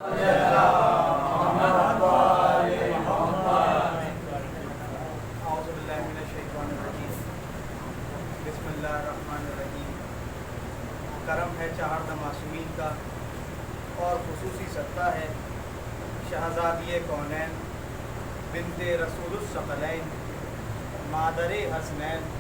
اعوذ باللہ من الشیطان الرجیم بسم اللہ الرحمن الرحیم۔ کرم ہے چہارد معصومین کا اور خصوصی صدقہ ہے شہزادی کونین بنت رسول الثقلین مادر حسنین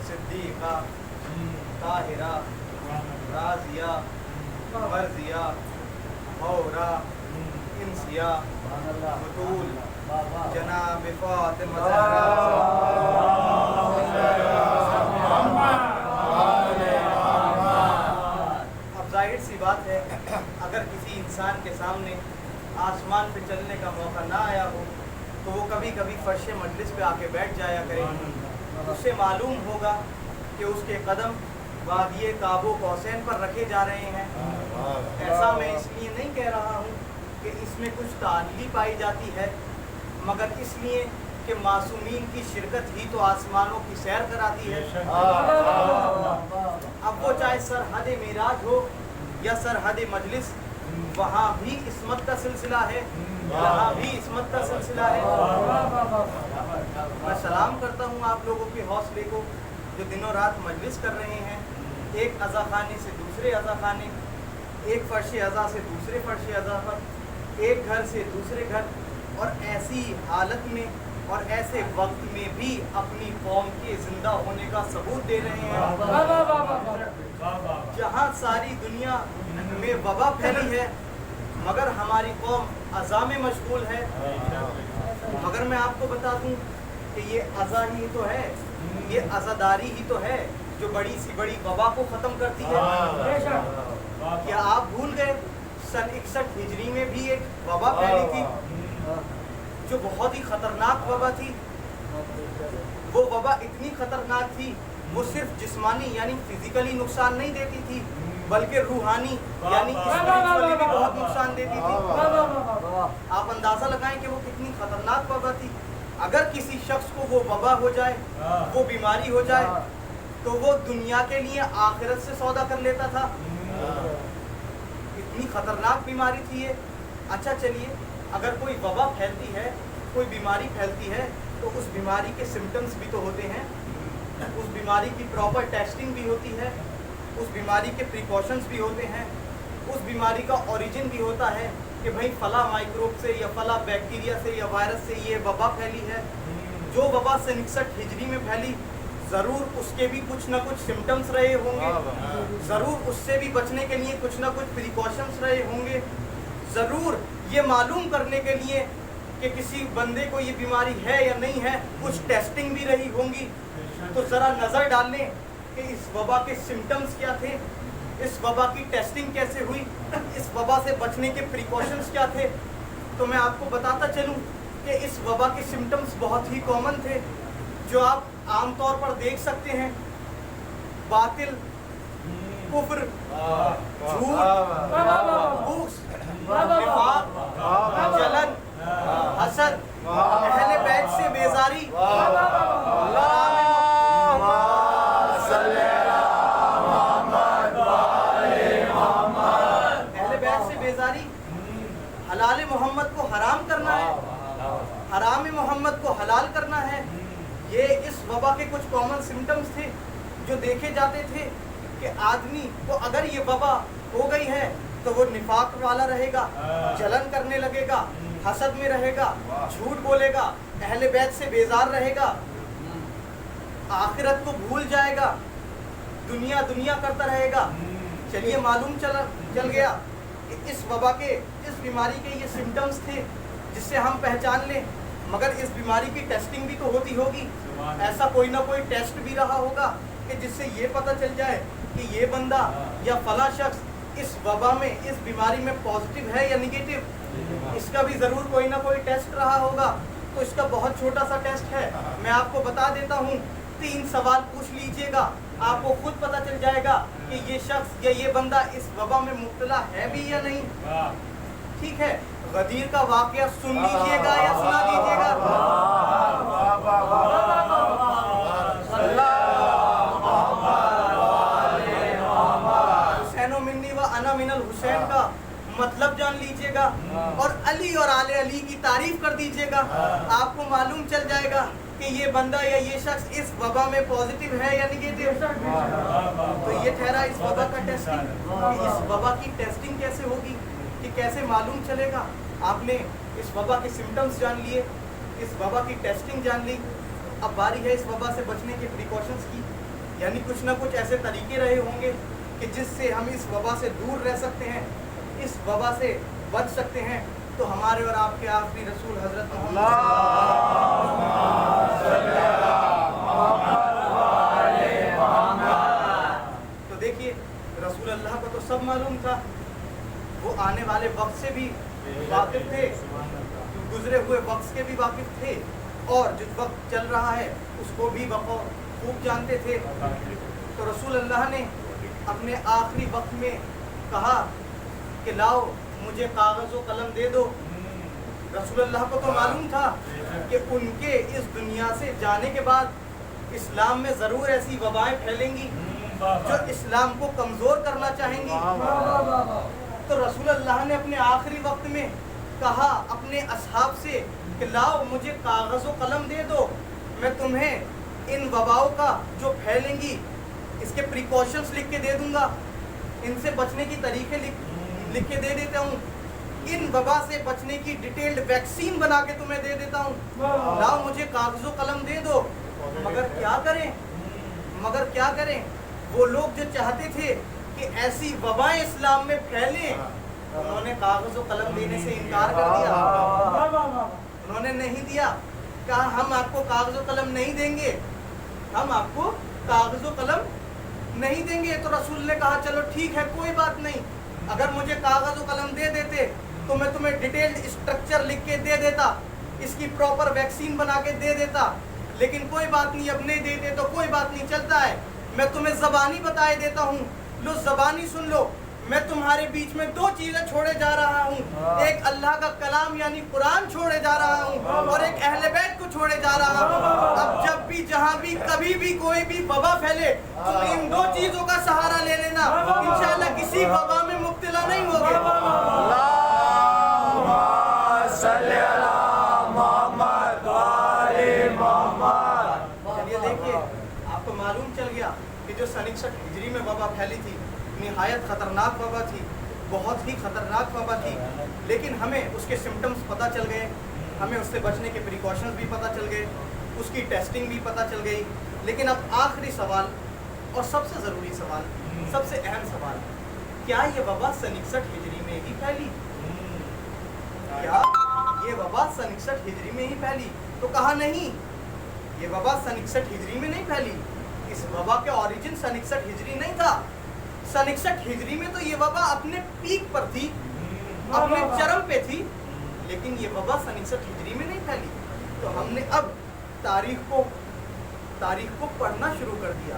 صدیقہ طاہرہ راضیہ مرضیہ حورہ انسیہ بطول جناب فاطمہ اب ظاہر سی بات ہے اگر کسی انسان کے سامنے آسمان پہ چلنے کا موقع نہ آیا ہو تو وہ کبھی کبھی فرش مجلس پہ آ کے بیٹھ جایا کرے، اس سے معلوم ہوگا کہ اس کے قدم وادی قاب و قوسین پر رکھے جا رہے ہیں۔ ایسا میں اس لیے نہیں کہہ رہا ہوں کہ اس میں کچھ تعلیل پائی جاتی ہے، مگر اس لیے کہ معصومین کی شرکت ہی تو آسمانوں کی سیر کراتی ہے۔ اب وہ چاہے سرحد معراج ہو یا سرحد مجلس، وہاں بھی عصمت کا سلسلہ ہے، یہاں بھی عصمت کا سلسلہ ہے۔ میں سلام کرتا ہوں آپ لوگوں کے حوصلے کو جو دنوں رات مجلس کر رہے ہیں، ایک عزا خانے سے دوسرے عزا خانے، ایک فرش عزا سے دوسرے فرش عزا پر، ایک گھر سے دوسرے گھر، اور ایسی حالت میں اور ایسے وقت میں بھی اپنی قوم کے زندہ ہونے کا ثبوت دے رہے ہیں۔ جہاں ساری دنیا میں وبا پھیلی ہے مگر ہماری قوم عزا میں مشغول ہے۔ مگر میں آپ کو بتا دوں کہ یہ عزا ہی تو ہے، یہ عزاداری ہی تو ہے جو بڑی سی بڑی وبا کو ختم کرتی ہے۔ کیا آپ بھول گئے سن 61 ہجری میں بھی ایک وبا پھیلی تھی جو بہت ہی خطرناک وبا تھی؟ وہ وبا اتنی خطرناک تھی، وہ صرف جسمانی یعنی فزیکلی نقصان نہیں دیتی تھی بلکہ روحانی یعنی اسپرچولی بھی بہت نقصان دیتی تھی۔ آپ اندازہ لگائیں کہ وہ کتنی خطرناک وبا تھی۔ اگر کسی شخص کو وہ وبا ہو جائے، وہ بیماری ہو جائے، تو وہ دنیا کے لیے آخرت سے سودا کر لیتا تھا۔ اتنی خطرناک بیماری تھی یہ۔ اچھا چلیے، اگر کوئی وبا پھیلتی ہے، کوئی بیماری پھیلتی ہے، تو اس بیماری کے سمٹمز بھی تو ہوتے ہیں، اس بیماری کی پراپر ٹیسٹنگ بھی ہوتی ہے، اس بیماری کے پریکاشنز بھی ہوتے ہیں، اس بیماری کا اوریجن بھی ہوتا ہے کہ بھئی فلاں مائکروب سے یا فلاں بیکٹیریا سے یا وائرس سے یہ وبا پھیلی ہے۔ جو وبا سن 61 ہجری میں پھیلی، ضرور اس کے بھی کچھ نہ کچھ سمٹمز رہے ہوں گے، ضرور اس سے بھی بچنے کے لیے کچھ نہ کچھ پریکاشنز رہے ہوں گے، ضرور یہ معلوم کرنے کے لیے کہ کسی بندے کو یہ بیماری ہے یا نہیں ہے کچھ ٹیسٹنگ بھی رہی ہوں گی۔ تو ذرا نظر ڈال لیں کہ اس وبا کے سمٹمز کیا تھے، اس وبا کی ٹیسٹنگ کیسے ہوئی، اس وبا سے بچنے کے پریکاشنز کیا تھے۔ تو میں آپ کو بتاتا چلوں کہ اس وبا کے سمٹمز بہت ہی کامن تھے جو آپ عام طور پر دیکھ سکتے ہیں: باطل، کفر، جھوٹ، بغض، نفاق، جلن، حسد، اہل بیت سے بیزاری، اہل بیت سے بیزاری، حلال محمد کو حرام کرنا ہے، حرام محمد کو حلال کرنا ہے۔ یہ اس وبا کے کچھ کامن سمٹمز تھے جو دیکھے جاتے تھے کہ آدمی کو اگر یہ وبا ہو گئی ہے تو وہ نفاق والا رہے گا، جلن کرنے لگے گا، حسد میں رہے گا، جھوٹ بولے گا، اہل بیت سے بیزار رہے گا، آخرت کو بھول جائے گا، دنیا دنیا کرتا رہے گا۔ چلیے معلوم چل گیا کہ اس وبا کے، اس بیماری کے یہ سمٹمز تھے جس سے ہم پہچان لیں۔ مگر اس بیماری کی ٹیسٹنگ بھی تو ہوتی ہوگی، ایسا کوئی نہ کوئی ٹیسٹ بھی رہا ہوگا کہ جس سے یہ پتہ چل جائے کہ یہ بندہ یا فلاں شخص اس وبا میں، اس بیماری میں پازیٹیو ہے یا نگیٹو۔ اس کا بھی ضرور کوئی نہ کوئی ٹیسٹ رہا ہوگا۔ تو اس کا بہت چھوٹا سا ٹیسٹ ہے، میں آپ کو بتا دیتا ہوں۔ 3 سوال پوچھ لیجئے گا، آپ کو خود پتہ چل جائے گا کہ یہ شخص یا یہ بندہ اس وبا میں مبتلا ہے بھی یا نہیں۔ ٹھیک ہے، غدیر کا واقعہ سن لیجئے گا یا سنا دیجئے گا؟ حسین و منی و انا من الحسین کا مطلب جان لیجئے دیجیے گا اور علی اور آل علی کی تعریف کر دیجیے گا. آپ کو معلوم چل جائے گا کہ یہ بندہ یا یہ شخص اس وبا میں پازیٹیو ہے یا نگیٹیو. تو یہ ٹھہرا اس وبا کا ٹیسٹنگ. اس وبا کی ٹیسٹنگ کیسے ہوگی کہ کیسے معلوم چلے گا؟ آپ نے اس وبا کے سمٹمز جان لیے, اس وبا کی ٹیسٹنگ جان لی. اب باری ہے اس وبا سے بچنے کے پریکاشنز کی, یعنی کچھ نہ کچھ ایسے طریقے رہے ہوں گے کہ جس سے ہم اس وبا سے دور رہ سکتے ہیں, اس وبا سے بچ سکتے ہیں. تو ہمارے اور آپ کے آخری رسول حضرت تو دیکھیے رسول اللہ کو تو سب معلوم تھا, وہ آنے والے وقت سے بھی واقف تھے, گزرے ہوئے وقت کے بھی واقف تھے, اور جو وقت چل رہا ہے اس کو بھی خوب جانتے تھے. تو رسول اللہ نے اپنے آخری وقت میں کہا کہ لاؤ مجھے کاغذ و قلم دے دو. رسول اللہ کو تو معلوم تھا کہ ان کے اس دنیا سے جانے کے بعد اسلام میں ضرور ایسی وبائیں پھیلیں گی جو اسلام کو کمزور کرنا چاہیں گی. تو رسول اللہ نے اپنے آخری وقت میں کہا اپنے اصحاب سے کہ لاؤ مجھے کاغذ و قلم دے دو, میں تمہیں ان وباؤں کا جو پھیلیں گی اس کے پریکاشنز لکھ کے دے دوں گا, ان سے بچنے کی طریقے لکھ کے دے دیتا ہوں, ان وبا سے بچنے کی ڈیٹیلڈ ویکسین بنا کے تمہیں دے دیتا ہوں. لاؤ مجھے کاغذ و قلم دے دو. مگر کیا کریں وہ لوگ جو چاہتے تھے کہ ایسی وبائیں اسلام میں پھیلیں, انہوں نے کاغذ و قلم دینے سے انکار کر دیا. انہوں نے نہیں دیا, کہا ہم آپ کو کاغذ و قلم نہیں دیں گے, ہم آپ کو کاغذ و قلم نہیں دیں گے. تو رسول نے کہا چلو ٹھیک ہے کوئی بات نہیں, اگر مجھے کاغذ و قلم دے دیتے تو میں تمہیں ڈیٹیلڈ اسٹرکچر لکھ کے دے دیتا, اس کی پراپر ویکسین بنا کے دے دیتا. لیکن کوئی بات نہیں, اب نہیں دیتے تو کوئی بات نہیں, چلتا ہے. میں تمہیں زبانی بتائے دیتا ہوں, لو زبانی سن لو. میں تمہارے بیچ میں دو چیزیں چھوڑے جا رہا ہوں, ایک اللہ کا کلام یعنی قرآن چھوڑے جا رہا ہوں, اور ایک اہل بیت کو چھوڑے جا رہا ہوں. اب جب بھی جہاں بھی کبھی بھی کوئی بھی وبا پھیلے تم ان دو چیزوں کا سہارا لے لینا, انشاءاللہ کسی وبا میں مبتلا نہیں ہوگے. چلیے دیکھیے, آپ کو معلوم چل گیا کہ جو سن 61 ہجری میں وبا پھیلی تھی نہایت خطرناک وبا تھی, بہت ہی خطرناک وبا تھی. لیکن ہمیں اس کے سمٹمز پتہ چل گئے, ہمیں اس سے بچنے کے پریکاشنز بھی پتہ چل گئے, اس کی ٹیسٹنگ بھی پتہ چل گئی. لیکن اب آخری سوال اور سب سے ضروری سوال, سب سے اہم سوال, کیا یہ وبا سن 61 ہجری میں ہی پھیلی؟ کیا یہ وبا سن 61 ہجری میں ہی پھیلی؟ تو کہا نہیں, یہ وبا سن 61 ہجری میں نہیں پھیلی. اس وبا کے اوریجن سن 61 ہجری نہیں تھا. سن 61 ہجری میں تو یہ وبا اپنے پیک پر تھی, اپنے چرم پہ تھی, لیکن یہ وبا سن 61 ہجری میں نہیں پھیلی. تو ہم نے اب تاریخ کو پڑھنا شروع کر دیا,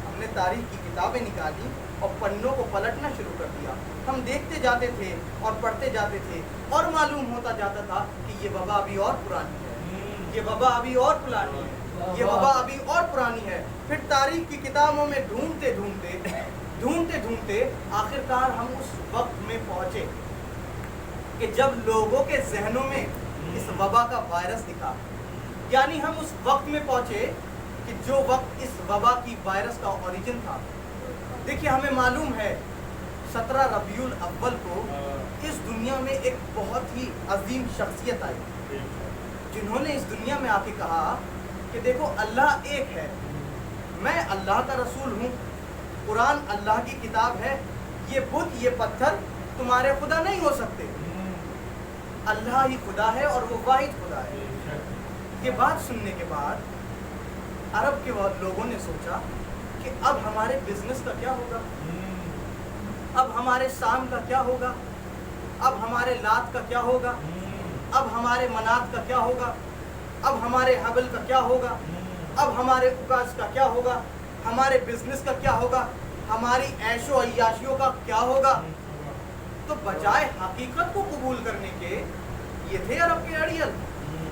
ہم نے تاریخ کی کتابیں نکالی اور پنوں کو پلٹنا شروع کر دیا. ہم دیکھتے جاتے تھے اور پڑھتے جاتے تھے, اور معلوم ہوتا جاتا تھا کہ یہ وبا ابھی اور پرانی ہے, یہ وبا ابھی اور پرانی ہے, یہ وبا ابھی اور پرانی ہے. پھر تاریخ کی کتابوں میں ڈھونڈتے آخرکار ہم اس وقت میں پہنچے کہ جب لوگوں کے ذہنوں میں اس وبا کا وائرس دکھا. یعنی ہم اس وقت میں پہنچے کہ جو وقت اس وبا کی وائرس کا اوریجن تھا. دیکھیے ہمیں معلوم ہے 17 ربیع الاول کو اس دنیا میں ایک بہت ہی عظیم شخصیت آئی, جنہوں نے اس دنیا میں آ کے کہا کہ دیکھو اللہ ایک ہے, میں اللہ کا رسول ہوں, قرآن اللہ کی کتاب ہے, یہ بت یہ پتھر تمہارے خدا نہیں ہو سکتے, اللہ ہی خدا ہے اور وہ واحد خدا ہے. یہ بات سننے کے بعد عرب کے لوگوں نے سوچا کہ اب ہمارے بزنس کا کیا ہوگا, اب ہمارے سام کا کیا ہوگا, اب ہمارے لات کا کیا ہوگا, اب ہمارے منات کا کیا ہوگا, اب ہمارے حبل کا کیا ہوگا, اب ہمارے عکاظ کا کیا ہوگا, ہمارے بزنس کا کیا ہوگا, ہماری عیش و عیاشیوں کا کیا ہوگا. تو بجائے حقیقت کو قبول کرنے کے, یہ تھے عرب کے اڑیل,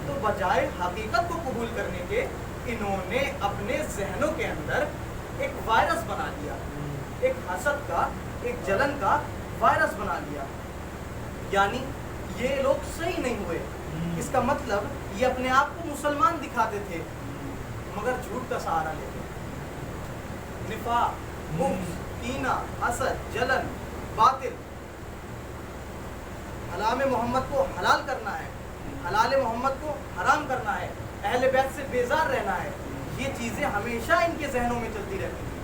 تو بجائے حقیقت کو قبول کرنے کے انہوں نے اپنے ذہنوں کے اندر ایک وائرس بنا لیا, ایک حسد کا, ایک جلن کا وائرس بنا لیا. یعنی یہ لوگ صحیح نہیں ہوئے. اس کا مطلب یہ اپنے آپ کو مسلمان دکھاتے تھے مگر جھوٹ کا سہارا لیتے. نفاق, بغض, کینہ, حسد, جلن, باطل. حلال محمد کو حلال کرنا ہے, حلال محمد کو حرام کرنا ہے, اہل بیت سے بیزار رہنا ہے. یہ چیزیں ہمیشہ ان کے ذہنوں میں چلتی رہتی تھی.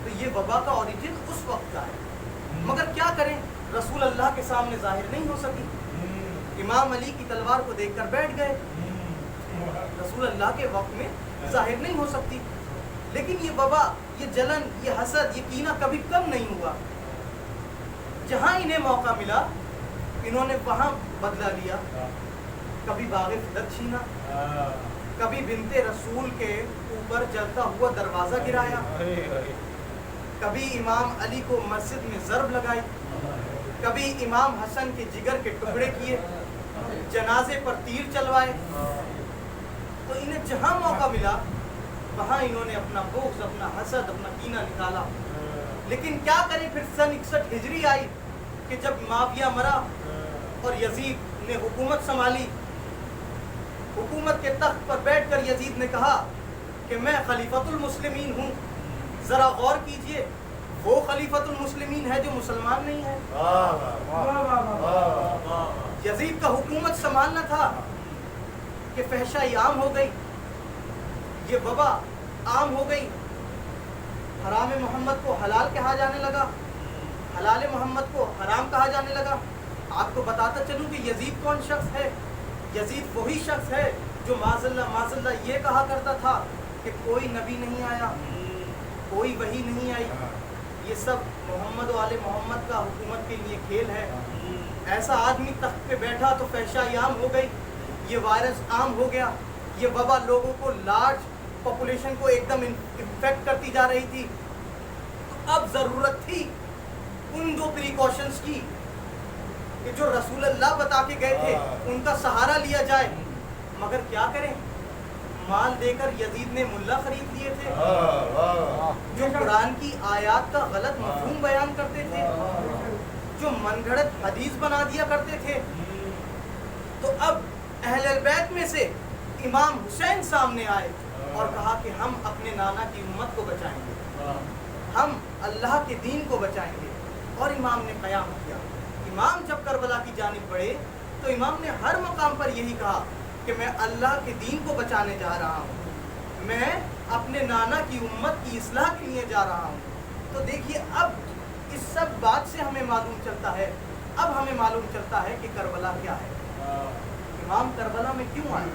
تو یہ وبا کا اوریجن اس وقت کا ہے. مگر کیا کریں, رسول اللہ کے سامنے ظاہر نہیں ہو سکی. امام علی کی تلوار کو دیکھ کر بیٹھ گئے. رسول اللہ کے وقت میں ظاہر نہیں ہو سکتی. لیکن یہ وبا, یہ جلن, یہ حسد, یہ کینہ کبھی کم نہیں ہوا. جہاں انہیں موقع ملا انہوں نے وہاں بدلہ لیا. کبھی باغ فدق چھینا, کبھی بنت رسول کے اوپر جلتا ہوا دروازہ گرایا, کبھی امام علی کو مسجد میں ضرب لگائی, کبھی امام حسن کے جگر کے ٹکڑے کیے, جنازے پر تیر چلوائے. تو انہیں جہاں موقع ملا وہاں انہوں نے اپنا بغض, اپنا حسد, اپنا کینہ نکالا. لیکن کیا کریں, پھر سن 61 ہجری آئی کہ جب معاویہ مرا اور یزید نے حکومت سنبھالی. حکومت کے تخت پر بیٹھ کر یزید نے کہا کہ میں خلیفۃ المسلمین ہوں. ذرا غور کیجئے, وہ خلیفۃ المسلمین ہے جو مسلمان نہیں ہے. یزید کا حکومت سنبھالنا تھا کہ فحشائی عام ہو گئی, یہ وبا عام ہو گئی. حرام محمد کو حلال کہا جانے لگا, حلال محمد کو حرام کہا جانے لگا. آپ کو بتاتا چلوں کہ یزید کون شخص ہے. یزید وہی شخص ہے جو معاذ اللہ یہ کہا کرتا تھا کہ کوئی نبی نہیں آیا, کوئی وحی نہیں آئی, یہ سب محمد و آل محمد کا حکومت کے لیے کھیل ہے. ایسا آدمی تخت پہ بیٹھا تو فحشائی عام ہو گئی, یہ وائرس عام ہو گیا, یہ وبا لوگوں کو, لارج پاپولیشن کو ایک دم انفیکٹ کرتی جا رہی تھی. تو اب ضرورت تھی ان 2 پریکاشنز کی کہ جو رسول اللہ بتا کے گئے تھے ان کا سہارا لیا جائے. مگر کیا کریں, مال دے کر یزید نے ملا خرید لیے تھے جو قرآن کی آیات کا غلط مفہوم بیان کرتے تھے, جو من گھڑت حدیث بنا دیا کرتے تھے. تو اب اہل بیت میں سے امام حسین سامنے آئے اور کہا کہ ہم اپنے نانا کی امت کو بچائیں گے, ہم اللہ کے دین کو بچائیں گے. اور امام نے قیام کیا. امام جب کربلا کی جانب بڑھے تو امام نے ہر مقام پر یہی کہا کہ میں اللہ کے دین کو بچانے جا رہا ہوں, میں اپنے نانا کی امت کی اصلاح کے لیے جا رہا ہوں. تو دیکھیے اب اس سب بات سے ہمیں معلوم چلتا ہے, اب ہمیں معلوم چلتا ہے کہ کربلا کیا ہے, امام کربلا میں کیوں آئے,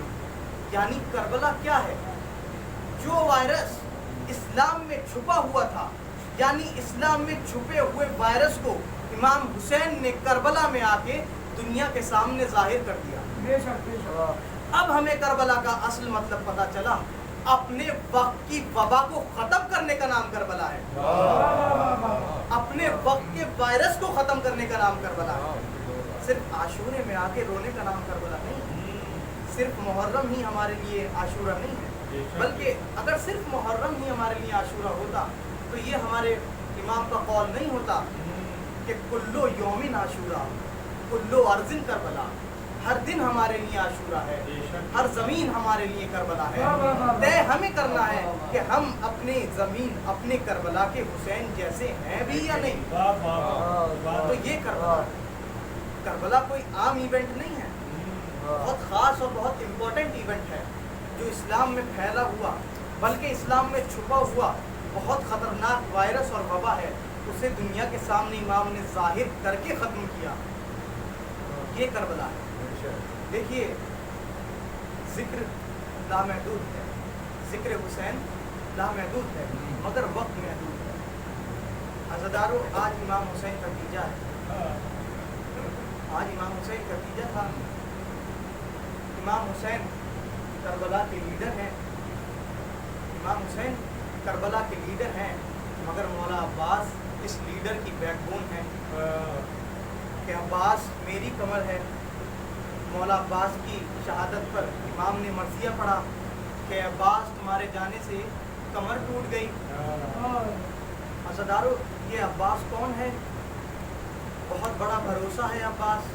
یعنی کربلا کیا ہے. جو وائرس اسلام میں چھپا ہوا تھا, یعنی اسلام میں چھپے ہوئے وائرس کو امام حسین نے کربلا میں آ کے دنیا کے سامنے ظاہر کر دیا. اب ہمیں کربلا کا اصل مطلب پتا چلا. اپنے وقت کی وبا کو ختم کرنے کا نام کربلا ہے, اپنے وقت کے وائرس کو ختم کرنے کا نام کربلا ہے. صرف عاشورے میں آ کے رونے کا نام کربلا نہیں, صرف محرم ہی ہمارے لیے عاشورہ نہیں ہے, بلکہ اگر صرف محرم ہی ہمارے لیے عاشورہ ہوتا تو یہ ہمارے امام کا قول نہیں ہوتا کہ کلو یومن عاشورہ کلو ارضن کربلا, ہر دن ہمارے لیے عاشورہ ہے, ہر زمین ہمارے لیے کربلا ہے. طے ہمیں کرنا ہے کہ ہم اپنی زمین, اپنے کربلا کے حسین جیسے ہیں بھی یا نہیں. تو یہ کربلا کوئی عام ایونٹ نہیں ہے, بہت خاص اور بہت امپورٹنٹ ایونٹ ہے جو اسلام میں پھیلا ہوا, بلکہ اسلام میں چھپا ہوا بہت خطرناک وائرس اور وبا ہے. اسے دنیا کے سامنے امام نے ظاہر کر کے ختم کیا. یہ کربلا ہے. دیکھیے ذکر لامحدود ہے, ذکر حسین لامحدود ہے, مگر وقت محدود ہے. عزادارو, آج امام حسین کا تیجا ہے, آج امام حسین کا تیجا تھا. امام حسین کربلا کے لیڈر ہیں, امام حسین کربلا کے لیڈر ہیں, مگر مولا عباس اس لیڈر کی بیک بون ہے کہ عباس میری کمر ہے. مولا عباس کی شہادت پر امام نے مرثیہ پڑھا کہ عباس تمہارے جانے سے کمر ٹوٹ گئی. عزادارو, یہ عباس کون ہے؟ بہت بڑا بھروسہ ہے عباس.